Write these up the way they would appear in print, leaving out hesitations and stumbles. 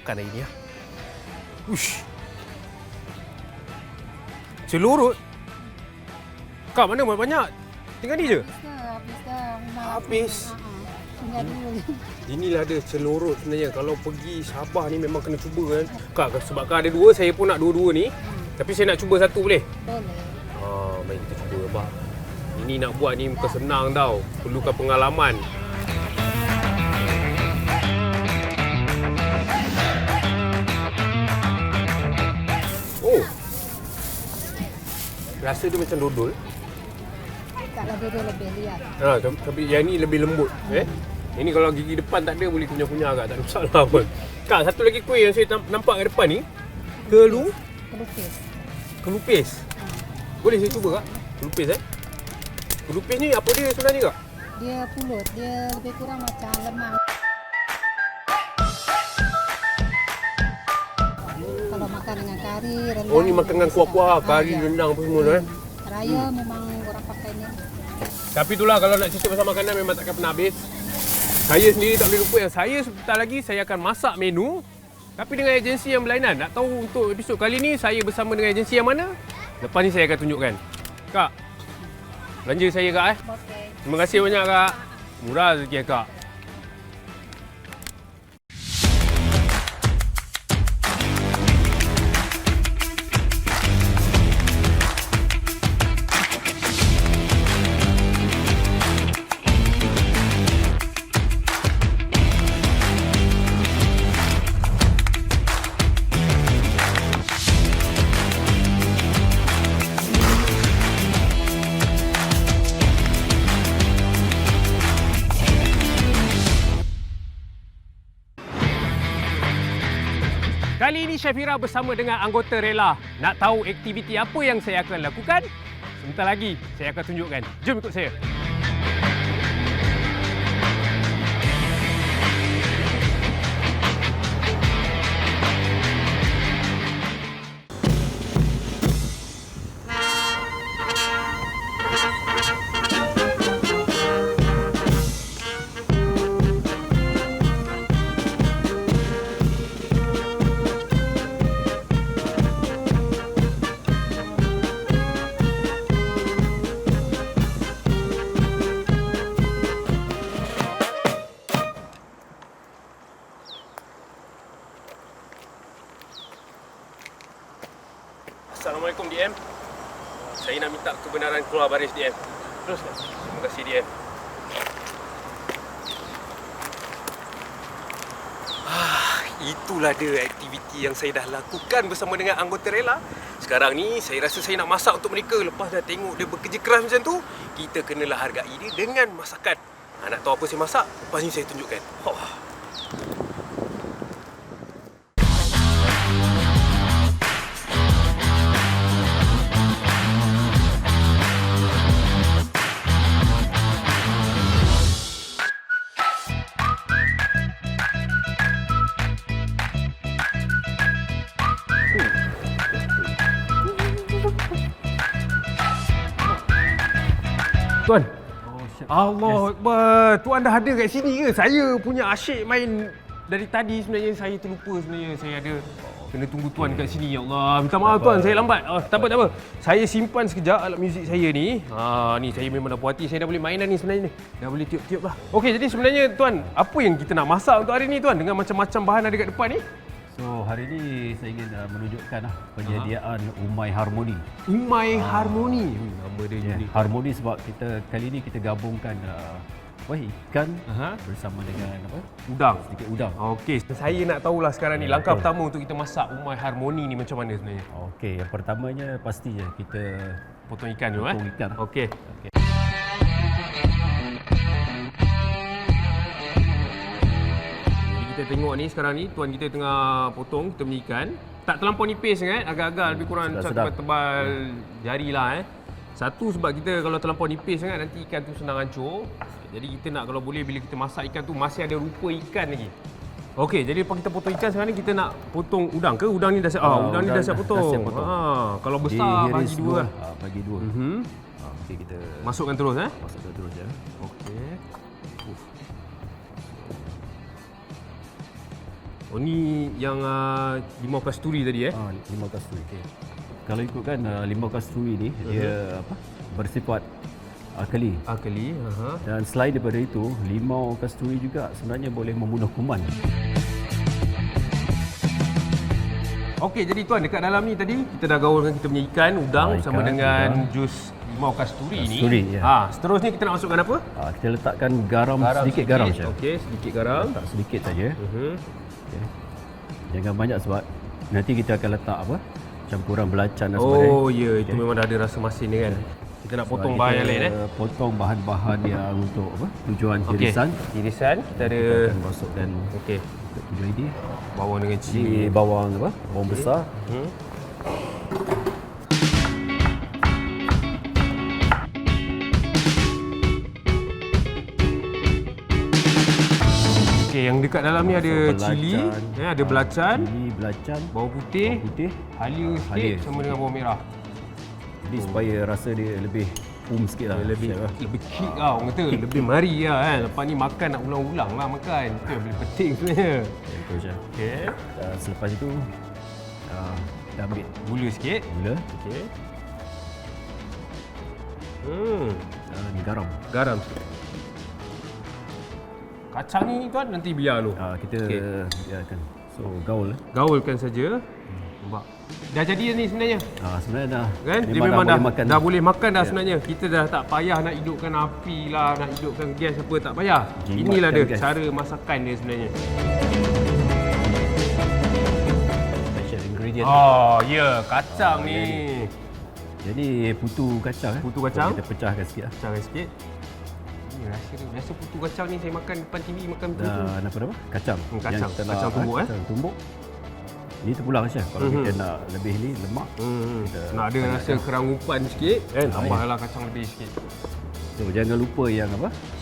makan hari ni lah. Ush. Celurut? Kak, mana banyak? Tinggal ni je? Habis dah. Habis. Tinggal dulu. Inilah dia celurut sebenarnya. Kalau pergi Sabah ni memang kena cuba kan. Kak, sebab Kak ada dua, saya pun nak dua-dua ni. Tapi saya nak cuba satu boleh? Boleh. Mari kita cuba abang. Ini nak buat ni bukan senang tau. Perlukan pengalaman. Oh. Rasa dia macam dodol. Taklah dia lebih lihat. Tapi yang ni lebih lembut. Ini kalau gigi depan tak ada, boleh kunyah-kunyah agak. Tak ada masalah pun. Kak, satu lagi kuih yang saya nampak kat depan ni. Kelupis. Kelupis. Boleh saya cuba Kak? Kelupis Kelupis ni apa dia sebenarnya Kak? Dia pulut. Dia lebih kurang macam lemang. Kalau makan dengan kari, rendang. Oh, ni makan dengan kuah-kuah, kari, rendang apa semua tu Raya memang orang pakai ni. Tapi itulah, kalau nak cerita pasal makanan memang takkan pernah habis. Saya sendiri tak boleh lupa yang saya sebentar lagi saya akan masak menu tapi dengan agensi yang berlainan. Nak tahu untuk episod kali ni saya bersama dengan agensi yang mana? Lepas ni saya akan tunjukkan. Kak, belanja saya Kak Okay. Terima kasih banyak Kak. Murah rezeki Kak. Kali ini Syafira bersama dengan anggota rela. Nak tahu aktiviti apa yang saya akan lakukan? Sebentar lagi saya akan tunjukkan. Jom ikut saya. Assalamualaikum DM. Saya nak minta kebenaran keluar baris DM. Teruskan. Terima kasih DM. Itulah dia aktiviti yang saya dah lakukan bersama dengan anggota rela. Sekarang ni saya rasa saya nak masak untuk mereka. Lepas dah tengok dia bekerja keras macam tu, kita kenalah hargai dia dengan masakan. Nak tahu apa saya masak? Lepas ni saya tunjukkan. Tuan. Allahu Akbar. Tuan dah ada kat sini ke? Saya punya asyik main dari tadi sebenarnya. Saya terlupa sebenarnya saya ada kena tunggu tuan kat sini. Ya Allah, minta maaf tuan, saya lambat. Tak apa. Saya simpan sekejap alat muzik saya ni. Ni saya memang dah puas hati. Saya dah boleh main dah ni sebenarnya ni. Dah boleh tiup-tiup lah. Okey, jadi sebenarnya tuan, apa yang kita nak masak untuk hari ni tuan? Dengan macam-macam bahan ada kat depan ni. So hari ni saya ingin menunjukkan penyediaan Umai Harmoni. Umai Harmoni. Nama dia unik. Harmoni sebab kita kali ni kita gabungkan ikan bersama dengan udang. Sedikit udang. Okey, saya nak tahulah sekarang ni langkah pertama untuk kita masak Umai Harmoni ni macam mana sebenarnya? Okey, yang pertamanya pastinya kita potong ikan dulu potong ikan. Okey. Kita tengok ni sekarang ni tuan kita tengah potong kita punya ikan. Tak terlampau nipis sangat, agak-agak lebih kurang tebal jari lah Satu sebab kita kalau terlampau nipis sangat nanti ikan tu senang hancur. Jadi kita nak kalau boleh bila kita masak ikan tu masih ada rupa ikan lagi. Okey, jadi lepas kita potong ikan sekarang ni kita nak potong udang ke? Udang ni dah siap. Udang ni dah siap potong. Kalau besar bagi dua lah. Bagi dua. Okey, kita masukkan terus Masukkan terus ya. Okey. Oh ni yang limau kasturi tadi Limau kasturi. Okay. Kalau ikutkan limau kasturi ni dia bersifat alkali. Alkali. Dan selain daripada itu, limau kasturi juga sebenarnya boleh membunuh kuman. Okey, jadi tuan dekat dalam ni tadi kita dah gaulkan kita punya ikan udang sama dengan jus limau kasturi ni. Ya. Seterusnya kita nak masukkan apa? Kita letakkan garam sedikit garam saja. Okey, sedikit garam. Letak sedikit saja. Okay. Jangan banyak sebab nanti kita akan letak campuran belacan dan sebagainya. Oh ya, itu memang dah ada rasa masin dia kan. Kita nak potong bahan yang lain potong bahan-bahan yang untuk tujuan irisan. Irisan kita ada kita akan masukkan tujuan ini. Bawang dengan cili. Bawang besar. Okey, yang dekat dalam ni ada cili, ada belacan, bawang putih, halia sikit sama dengan bawang merah. Jadi supaya rasa dia lebih sikit lah. Lebih kick lah orang kata. Lebih mari lah kan. Lepas ni makan nak ulang-ulang lah makan. Itu yang paling penting sebenarnya. Betul je. Okey. Selepas itu, kita ambil gula sikit. Okey. Ni garam sikit. Kacang ni tuan nanti biar dulu. Kita biarkan. So, gaulkan saja. Nampak. Dah jadi ni sebenarnya. Sebenarnya dah. Kan? Dia memang dah boleh makan dah sebenarnya. Kita dah tak payah nak hidupkan api lah, nak hidupkan gas apa, tak payah. Inilah dia cara masakan dia sebenarnya. Special ingredient. Kacang ni. Jadi putu kacang. Kita pecahkan sikit. Biasa putu kacang ni saya makan depan TV makan putu. Dan apa? Kacang. Kacang tumbuk Kacang tumbuk. Ini terpulang Chef. Kalau kita nak lebih ni lemak. Nak ada rasa kerangupan sikit, tambahlah kacang lebih sikit. So jangan lupa yang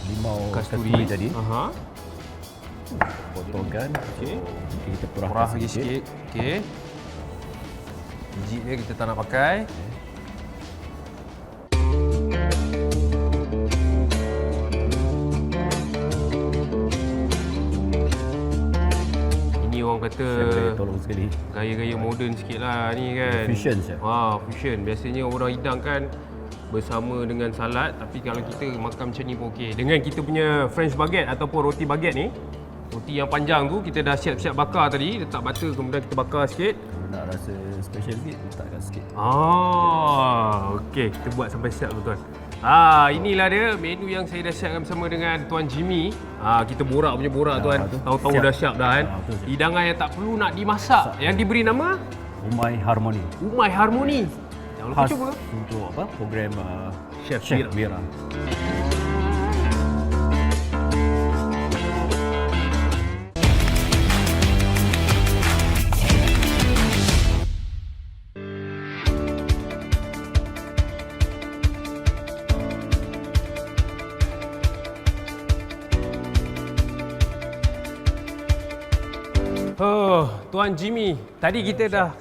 limau kasturi tadi. Potongkan. Kita perah lagi sikit. Biji dia kita tak nak pakai. Orang kata tolong sekali gaya-gaya moden sikit lah ni kan. Fusion je. Fusion. Biasanya orang hidangkan bersama dengan salad, tapi kalau kita makan macam ni pun okey. Dengan kita punya French baguette ataupun roti baguette ni, roti yang panjang tu kita dah siap-siap bakar tadi, letak butter kemudian kita bakar sikit. Kalau nak rasa special sikit, letakkan sikit. Okey, kita buat sampai siap tuan. Inilah dia menu yang saya dah siapkan bersama dengan Tuan Jimmy. Kita borak tuan. Tahu-tahu dah siap dah kan. Hidangan yang tak perlu nak dimasak. Yang diberi nama Umai Harmoni. Jangan lupa cuba. Untuk program Chef Mira. Tuan Jimmy, tadi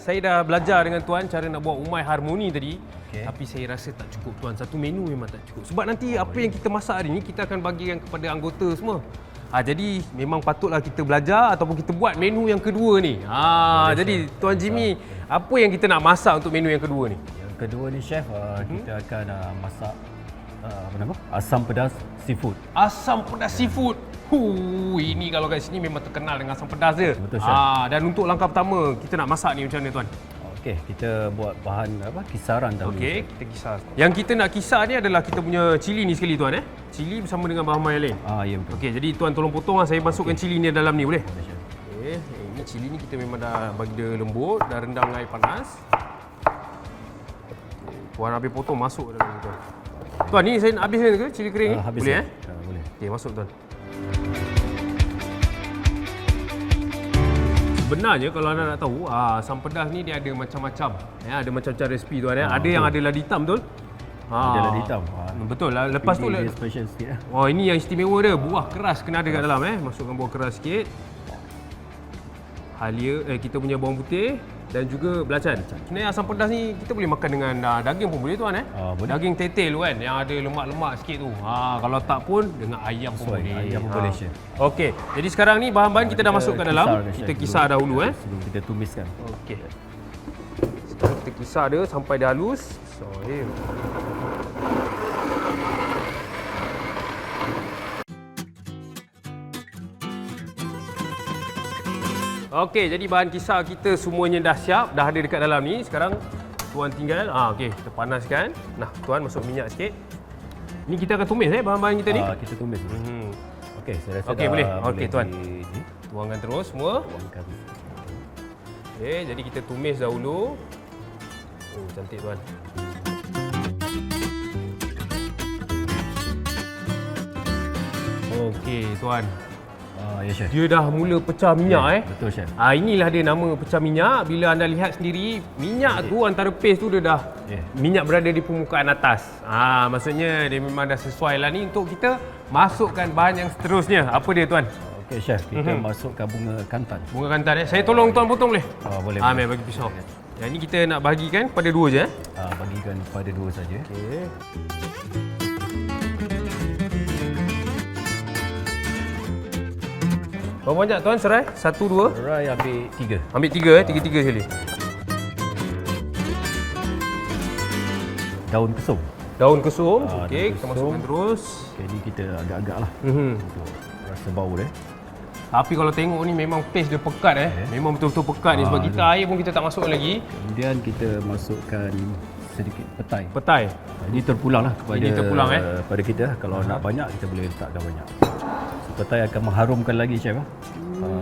saya dah belajar dengan tuan cara nak buat umai harmoni tadi. Tapi saya rasa tak cukup tuan. Satu menu memang tak cukup. Sebab nanti apa yang kita masak hari ni kita akan bagikan kepada anggota semua. Jadi memang patutlah kita belajar ataupun kita buat menu yang kedua ni. Jadi Tuan Jimmy, apa yang kita nak masak untuk menu yang kedua ni? Yang kedua ni Chef, kita akan masak asam pedas seafood. Asam pedas seafood. Ini kalau kat sini memang terkenal dengan asam pedas dia. Betul, Chef. Dan untuk langkah pertama, kita nak masak ni macam mana tuan? Okey, kita buat bahan kisaran dahulu. Okey, kita kisar. Yang kita nak kisar ni adalah kita punya cili ni sekali tuan Cili bersama dengan bahan-bahan yang lain. Ya betul. Okey, jadi tuan tolong potong saya masukkan cili ni dalam ni boleh? Okey, ini cili ni kita memang dah bagi dia lembut, dah rendam air panas. Tuan habis potong masuk dalam ni tuan. Tuan, ni saya nak habiskan ke cili kering ni? Boleh Boleh. Okey, masuk tuan. Sebenarnya kalau anda nak tahu, asam pedas ni dia ada macam-macam. Ada macam-macam resipi tuan. Ada yang ada lada hitam betul? Ada lada hitam. Betul lah. Lepas tu dia special sikit. Ini yang istimewa dia. Buah keras kena ada kat dalam. Masukkan buah keras sikit. halia, kita punya bawang putih dan juga belacan. Sebenarnya asam pedas ni kita boleh makan dengan daging pun boleh tuan Boleh. Daging tetel tu kan yang ada lemak-lemak sikit tu. Kalau tak pun dengan ayam pun boleh. Ayam pun boleh, chef. Okey. Jadi sekarang ni bahan-bahan kita dah masukkan dalam. kisarkan, Kita chef, kisar dahulu sebelum kita tumiskan. Okey. Sekarang kita kisar dia sampai dia halus. Okey, jadi bahan kisar kita semuanya dah siap, dah ada dekat dalam ni. Sekarang tuan tinggal, okey, kita panaskan. Nah, tuan masuk minyak sikit. Ni kita akan tumis bahan-bahan kita ni. Kita tumis. Okey, saya rasa Okey, dah boleh. Okey, tuan. Ni. Tuangkan terus semua. Tuangkan. Okey, jadi kita tumis dahulu. Oh, cantik tuan. Okey, tuan. Ya, chef. Dia dah mula pecah minyak Betul, chef. Inilah dia nama pecah minyak. Bila anda lihat sendiri, minyak tu antara paste tu dia dah minyak berada di permukaan atas. Maksudnya dia memang dah sesuai lah ni untuk kita masukkan bahan yang seterusnya. Apa dia tuan? Okey, chef. Kita masukkan bunga kantan. Bunga kantan Saya tolong tuan potong boleh? Boleh. Mai bagi pisau. Yang ni kita nak bahagikan pada dua je. Bagikan pada dua saja. Okey. Berapa banyak tuan serai? Satu, dua? Serai ambil 3. Ambil tiga tiga sekali. Daun kesum. Daun kesum. Daun Okey, kita kesum. masukkan terus. Okey, ni kita agak-agak lah untuk rasa bau dia. Tapi kalau tengok ni memang paste dia pekat Memang betul-betul pekat ni sebab kita air pun kita tak masuk lagi. Kemudian kita masukkan sedikit petai. Petai. Ini terpulang lah kepada Ini terpulang, pada kita. Kalau nak banyak, kita boleh letakkan banyak. So, petai akan mengharumkan lagi, chef.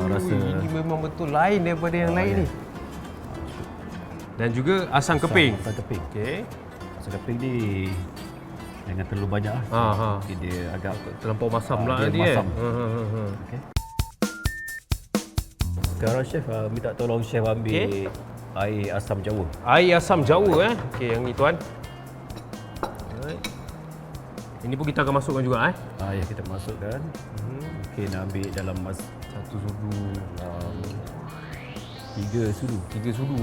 Rasa Ini memang betul lain daripada yang lain ni. Dan juga asam keping. Asam keping. Okey. Asam keping ni jangan terlalu banyak lah. Mungkin dia agak Terlampau masam pula dia nanti masam. Okay. Okay. Sekarang chef minta tolong chef ambil air asam jawa. Air asam jawa Okey, yang ni tuan. Alright. Ini pun kita akan masukkan juga Ya, kita masukkan. Okey, nak ambil dalam satu sudu. 3 sudu. 3 sudu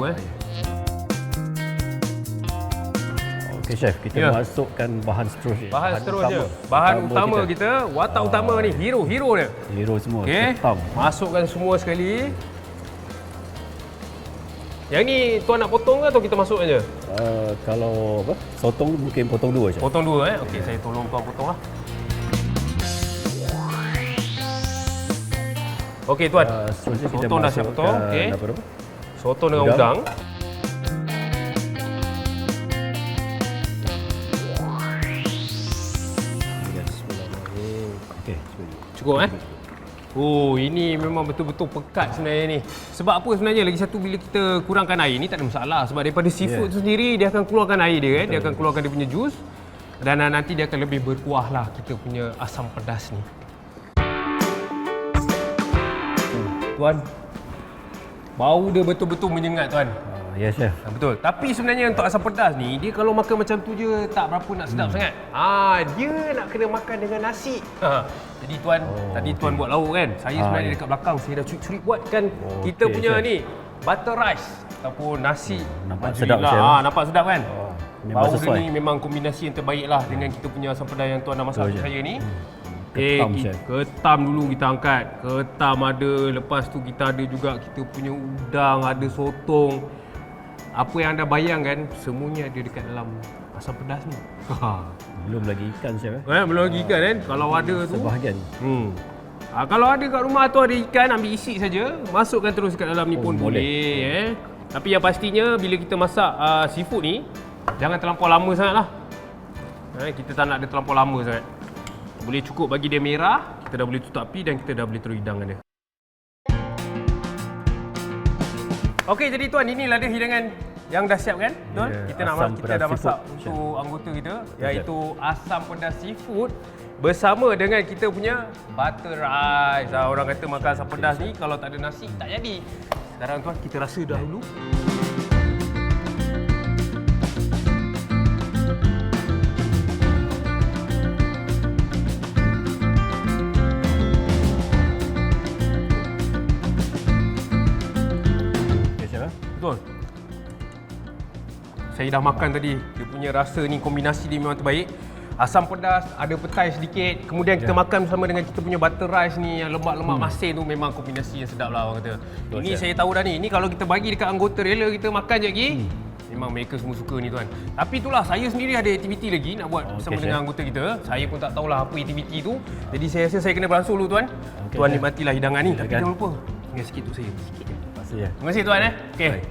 Okey chef, kita masukkan bahan seterusnya. Bahan seterusnya. Bahan utama kita, watak utama ni, hero dia. Hero semua, Okey. ketam. Masukkan semua sekali. Yang ni tuan nak potong ke atau kita masuk aja? Kalau sotong mungkin potong 2 je. Potong 2 Okey, saya tolong tuan potong lah. Okey tuan. Seterusnya kita Sotong dah siap potong. Okey. apa? Sotong dengan udang. Okey, Cukup Oh, ini memang betul-betul pekat sebenarnya ni. Sebab apa sebenarnya? Lagi satu, bila kita kurangkan air ni tak ada masalah. Sebab daripada seafood tu sendiri, dia akan keluarkan air dia Dia akan keluarkan dia punya jus. Dan nanti dia akan lebih berkuah lah kita punya asam pedas ni. Tuan, bau dia betul-betul menyengat tuan. Ya chef. Betul. Tapi sebenarnya untuk asam pedas ni, dia kalau makan macam tu je tak berapa nak sedap sangat. Dia nak kena makan dengan nasi. Jadi tuan, tadi tuan buat lauk kan. Saya sebenarnya dekat belakang saya dah curi-curi buatkan kita punya chef. ni butter rice ataupun nasi. Nampak Majlis sedap, lah. chef. Nampak sedap kan? Memang Bau dia sesuai. ni memang kombinasi yang terbaik lah dengan kita punya asam pedas yang tuan dah masak untuk saya ni. Ketam, chef. Ketam dulu kita angkat. Ketam ada, lepas tu kita ada juga kita punya udang, ada sotong. Apa yang anda bayangkan, semuanya ada dekat dalam asam pedas ni. Belum lagi ikan chef. Belum lagi ikan kan? Kalau ada tu. Sebahagian. Kalau ada kat rumah tu ada ikan, ambil isi saja. Masukkan terus kat dalam ni pun boleh. Tapi yang pastinya bila kita masak seafood ni, jangan terlampau lama sangatlah. Kita tak nak dia terlampau lama sangat. Boleh cukup bagi dia merah, kita dah boleh tutup api dan kita dah boleh terus hidangkan dia. Okey, jadi tuan, inilah dia hidangan yang dah siap kan? Tuan, kita dah masak untuk anggota kita, iaitu asam pedas seafood bersama dengan kita punya butter rice. Orang kata makan asam pedas ni kalau tak ada nasi tak jadi. Sekarang tuan, kita rasa dahulu. saya dah makan tadi. Dia punya rasa ni, kombinasi dia memang terbaik. Asam pedas, ada petai sedikit. Kemudian kita makan bersama dengan kita punya butter rice ni yang lemak-lemak masin tu, memang kombinasi yang sedap lah orang kata. Ini saya tahu dah ni. Ini kalau kita bagi dekat anggota rela kita makan je lagi, memang mereka semua suka ni tuan. Tapi itulah, saya sendiri ada aktiviti lagi nak buat bersama dengan anggota kita. Saya pun tak tahulah apa aktiviti tu. Jadi saya rasa saya kena beransur dulu tuan. Tuan nikmatilah hidangan ni. Tapi jangan lupa, tinggal sikit untuk saya. Terima kasih ya. Terima kasih tuan Okey.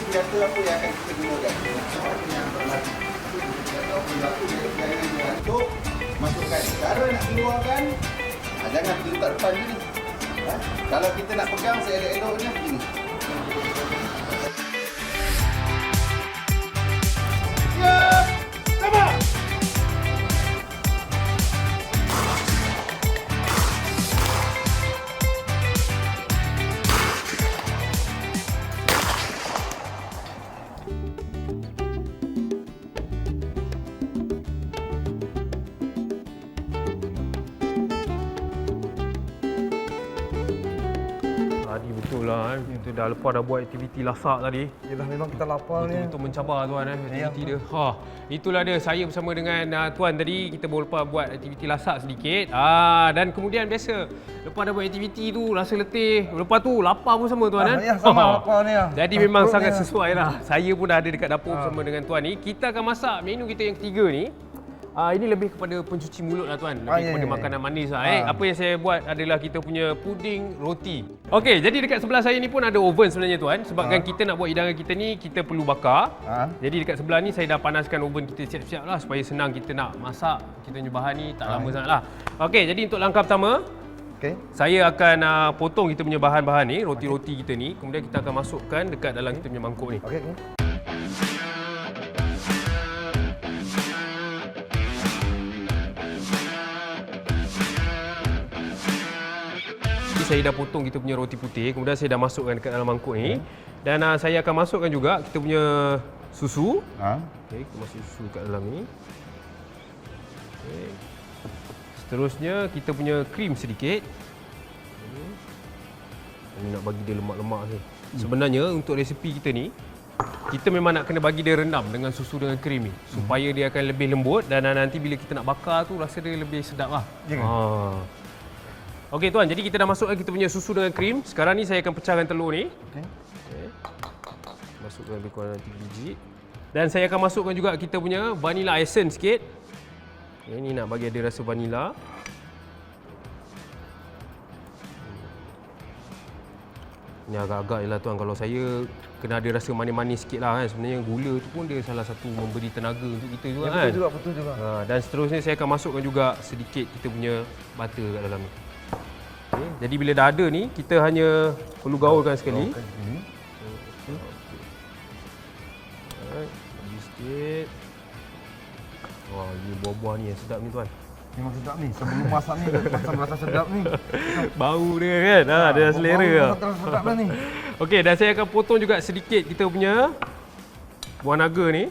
Senjata apa yang akan kita gunakan? Seorang yang berlatih. Atau berlaku dari perjalanan mengantuk, masukkan. Cara nak keluarkan, jangan letak depan gini. Kalau kita nak pegang, saya elok-eloknya gini. Tadi betul lah kita dah lepas dah buat aktiviti lasak tadi. Yelah, memang kita lapar ni. Betul-betul mencabar tuan aktiviti dia. Itulah dia, saya bersama dengan tuan tadi kita lepas buat aktiviti lasak sedikit. Dan kemudian biasa lepas dah buat aktiviti tu rasa letih. Lepas tu lapar pun sama tuan Ya, sama lapar ni. Jadi memang sangat sesuai lah. Saya pun dah ada dekat dapur bersama dengan tuan ni. Kita akan masak menu kita yang ketiga ni. Ini lebih kepada pencuci mulut lah tuan. Lebih kepada makanan manis lah. Apa yang saya buat adalah kita punya puding roti. Okey, jadi dekat sebelah saya ni pun ada oven sebenarnya tuan. Sebabkan kita nak buat hidangan kita ni, kita perlu bakar. Jadi dekat sebelah ni saya dah panaskan oven kita siap-siap lah. Supaya senang kita nak masak kita punya bahan ni, tak lama sangat lah. Okey, jadi untuk langkah pertama, saya akan potong kita punya bahan-bahan ni, roti-roti kita ni. Kemudian kita akan masukkan dekat dalam kita punya mangkuk ni. Saya dah potong kita punya roti putih, kemudian saya dah masukkan dekat dalam mangkuk ni. Dan saya akan masukkan juga kita punya susu. Okey, kita masuk susu kat dalam ni. Okey. Seterusnya kita punya krim sedikit. Ini nak bagi dia lemak-lemak ni. Sebenarnya untuk resepi kita ni, kita memang nak kena bagi dia rendam dengan susu dengan krim ni supaya dia akan lebih lembut dan nanti bila kita nak bakar tu rasa dia lebih sedap lah. Okey tuan, jadi kita dah masukkan kita punya susu dengan krim. Sekarang ni saya akan pecahkan telur ni. Okey. Masukkan lebih kurang 3 biji. Dan saya akan masukkan juga kita punya vanilla essence sikit. Ini nak bagi ada rasa vanilla. Ini agak-agak je lah tuan, kalau saya kena ada rasa manis-manis sikit lah kan. Sebenarnya gula tu pun dia salah satu memberi tenaga untuk kita juga kan. Betul juga. Dan seterusnya saya akan masukkan juga sedikit kita punya butter kat dalam ni. Okay. Jadi bila dah ada ni, kita hanya perlu gaulkan sekali. Lagi sikit. Wah, ini buah-buah ni yang sedap ni tuan. Memang sedap ni. Sebelum masak ni, macam rasa sedap ni. Bau dia kan, dia dah selera. Sedap dah ni. Okey, dan saya akan potong juga sedikit kita punya buah naga ni.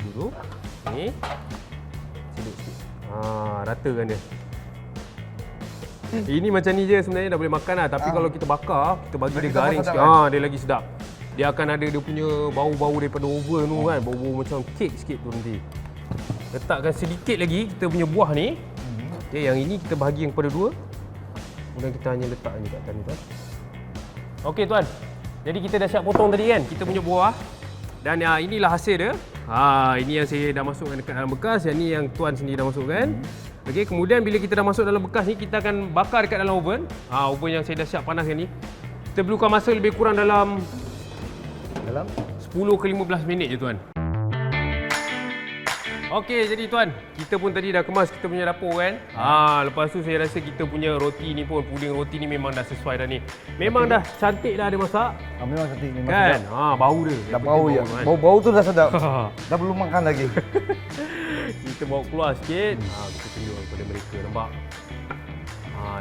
Dulu. Ni. Sedut sikit. Ratakan dia. Ini macam ni je sebenarnya dah boleh makan lah. Tapi kalau kita bakar, kita bagi dia garing sikit. Dia lagi sedap. Dia akan ada dia punya bau-bau daripada oven tu kan. Bau-bau macam kek sikit tu nanti. Letakkan sedikit lagi kita punya buah ni. Okay, yang ini kita bahagi yang kepada dua. Kemudian kita hanya letak ni kat atas ni tuan. Okey tuan. Jadi kita dah siap potong tadi kan kita punya buah. Dan inilah hasil dia. Ini yang saya dah masukkan dekat dalam bekas. Yang ni yang tuan sendiri dah masukkan. Okey, kemudian bila kita dah masuk dalam bekas ni, kita akan bakar dekat dalam oven. Oven yang saya dah siap panaskan ni. Kita perlukan masa lebih kurang dalam 10 ke 15 minit je tuan. Okey, jadi tuan, kita pun tadi dah kemas kita punya dapur kan. Lepas tu saya rasa kita punya roti ni pun, puding roti ni memang dah sesuai dah ni. Memang dah cantik dah dia masak. Memang cantik, memang kan? sedap. Bau dia. Dah bau ya. Bau tu dah sedap. Dah belum makan lagi. Kita bawa keluar sikit. Kita tunjuk kepada mereka, nampak?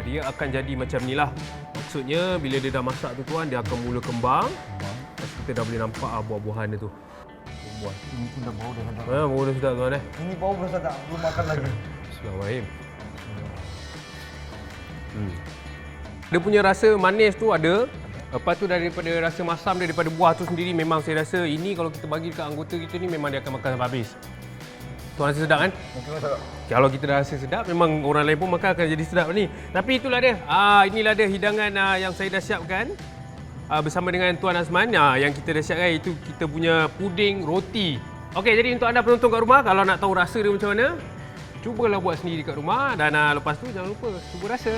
Dia akan jadi macam ni lah. Maksudnya bila dia dah masak tu tuan, dia akan mula kembang. Lepas tu kita dah boleh nampak buah-buahan dia tu. Buah. Ini pun dah bau dah sedap. Bau dah sedap tuan eh. Ini bau dah sedap. Belum makan lagi. Bismillahirrahmanirrahim. Dia punya rasa manis tu ada. Lepas tu daripada rasa masam daripada buah tu sendiri, memang saya rasa ini kalau kita bagi dekat anggota kita ni memang dia akan makan sampai habis. Tuan rasa sedap kan? Mungkin sedap. Kalau kita dah rasa sedap, memang orang lain pun makan akan jadi sedap ni. Tapi itulah dia. Inilah dia hidangan yang saya dah siapkan. Bersama dengan Tuan Azman. Yang kita dah siapkan itu kita punya puding roti. Okey, jadi untuk anda penonton kat rumah, kalau nak tahu rasa dia macam mana, cubalah buat sendiri kat rumah. Dan lepas tu jangan lupa cuba rasa.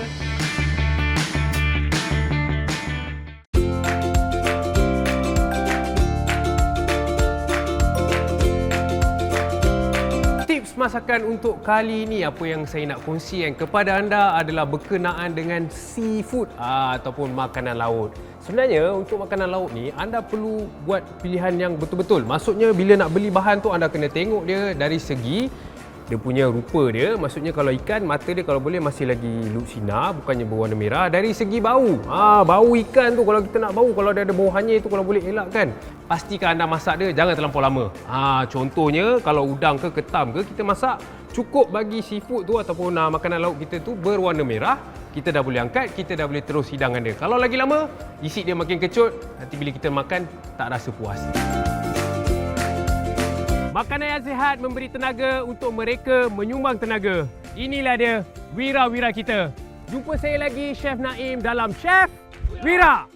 Masakan untuk kali ini, apa yang saya nak kongsikan kepada anda adalah berkenaan dengan seafood ataupun makanan laut. Sebenarnya untuk makanan laut ni anda perlu buat pilihan yang betul-betul. Maksudnya bila nak beli bahan tu anda kena tengok dia dari segi dia punya rupa dia. Maksudnya kalau ikan, mata dia kalau boleh masih lagi luk sinar, bukannya berwarna merah. Dari segi bau, bau ikan tu kalau kita nak bau, kalau dia ada bau hanyir tu kalau boleh elakkan. Pastikan anda masak dia jangan terlampau lama. Contohnya kalau udang ke ketam ke kita masak, cukup bagi seafood tu ataupun makanan laut kita tu berwarna merah, kita dah boleh angkat, kita dah boleh terus hidangan dia. Kalau lagi lama, isi dia makin kecut, nanti bila kita makan tak rasa puas. Makanan yang sihat memberi tenaga untuk mereka menyumbang tenaga. Inilah dia wira-wira kita. Jumpa saya lagi Chef Naim dalam Chef Wira.